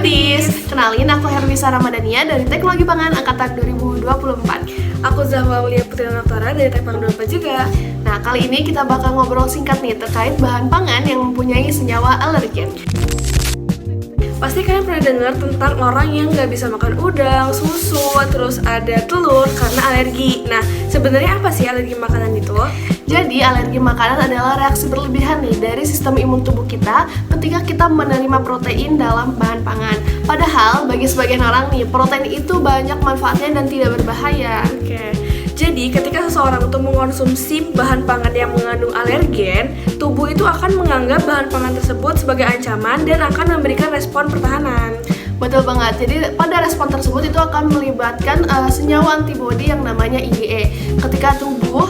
Foodies. Kenalin, aku Herwisa Ramadhania dari Teknologi Pangan Angkatan 2024. Aku Zahwa Aulia Putri Nafara dari Teknologi 24 juga. Nah, kali ini kita bakal ngobrol singkat nih terkait bahan pangan yang mempunyai senyawa alergen. Pasti kalian pernah dengar tentang orang yang nggak bisa makan udang, susu, terus ada telur karena alergi. Nah, sebenarnya apa sih alergi makanan itu? Jadi, alergi makanan adalah reaksi berlebihan nih dari sistem imun tubuh kita ketika kita menerima protein dalam bahan pangan. Padahal, bagi sebagian orang nih, protein itu banyak manfaatnya dan tidak berbahaya. Oke. Jadi, ketika seseorang itu mengonsumsi bahan pangan yang mengandung alergen, tubuh itu akan menganggap bahan pangan tersebut sebagai ancaman dan akan memberikan respon pertahanan. Betul banget, jadi pada respon tersebut itu akan melibatkan senyawa antibodi yang namanya IgE. Ketika tubuh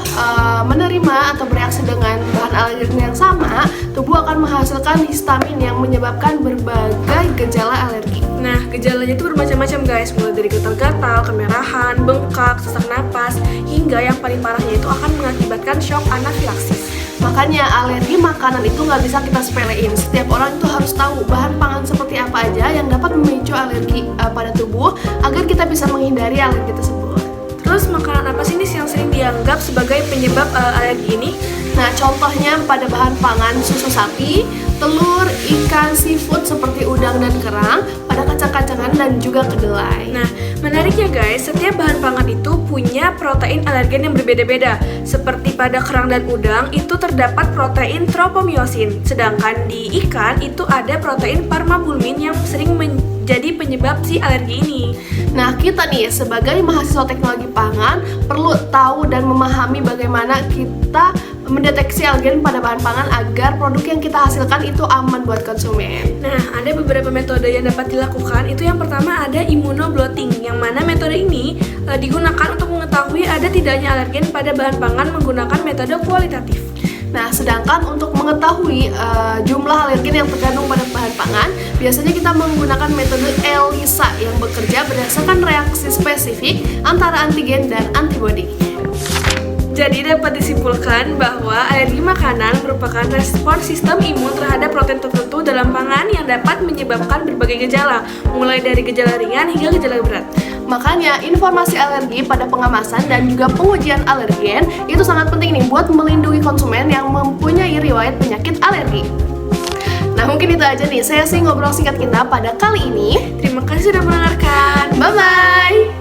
menerima atau bereaksi dengan bahan alergen yang sama, tubuh akan menghasilkan histamin yang menyebabkan berbagai gejala alergi. Nah, gejalanya itu bermacam-macam guys, mulai dari gatal-gatal, kemerahan, bengkak, sesak napas, hingga yang paling parahnya itu akan mengakibatkan shock anafilaksis. Makanya alergi makanan itu nggak bisa kita sepelein. Setiap orang itu harus tahu bahan pangan seperti apa aja yang dapat memicu alergi pada tubuh agar kita bisa menghindari alergi tersebut. Terus makanan apa sih nih yang sering dianggap sebagai penyebab alergi ini? Nah, contohnya pada bahan pangan susu sapi, telur, ikan, seafood seperti udang dan kerang, pada kacang-kacangan dan juga kedelai. Nah, menariknya guys, setiap bahan pangan itu punya protein alergen yang berbeda-beda. Seperti pada kerang dan udang itu terdapat protein tropomyosin, sedangkan di ikan itu ada protein parmabulmin yang sering menjadi penyebab si alergi ini. Nah, kita nih sebagai mahasiswa teknologi pangan perlu tahu dan memahami bagaimana kita mendeteksi alergen pada bahan pangan agar produk yang kita hasilkan itu aman buat konsumen. Nah, ada beberapa metode yang dapat dilakukan. Itu yang pertama ada immunoblotting, yang mana metode ini digunakan untuk mengetahui ada tidaknya alergen pada bahan pangan menggunakan metode kualitatif. Nah, sedangkan untuk mengetahui jumlah alergen yang terkandung pada bahan pangan, biasanya kita menggunakan metode ELISA yang bekerja berdasarkan reaksi spesifik antara antigen dan antibodi. Jadi dapat disimpulkan bahwa alergi makanan merupakan respon sistem imun terhadap protein tertentu dalam pangan yang dapat menyebabkan berbagai gejala, mulai dari gejala ringan hingga gejala berat. Makanya informasi alergi pada pengemasan dan juga pengujian alergen itu sangat penting nih buat melindungi konsumen yang mempunyai riwayat penyakit alergi. Nah, mungkin itu aja nih saya ngobrol singkat kita pada kali ini. Terima kasih sudah mendengarkan. Bye-bye!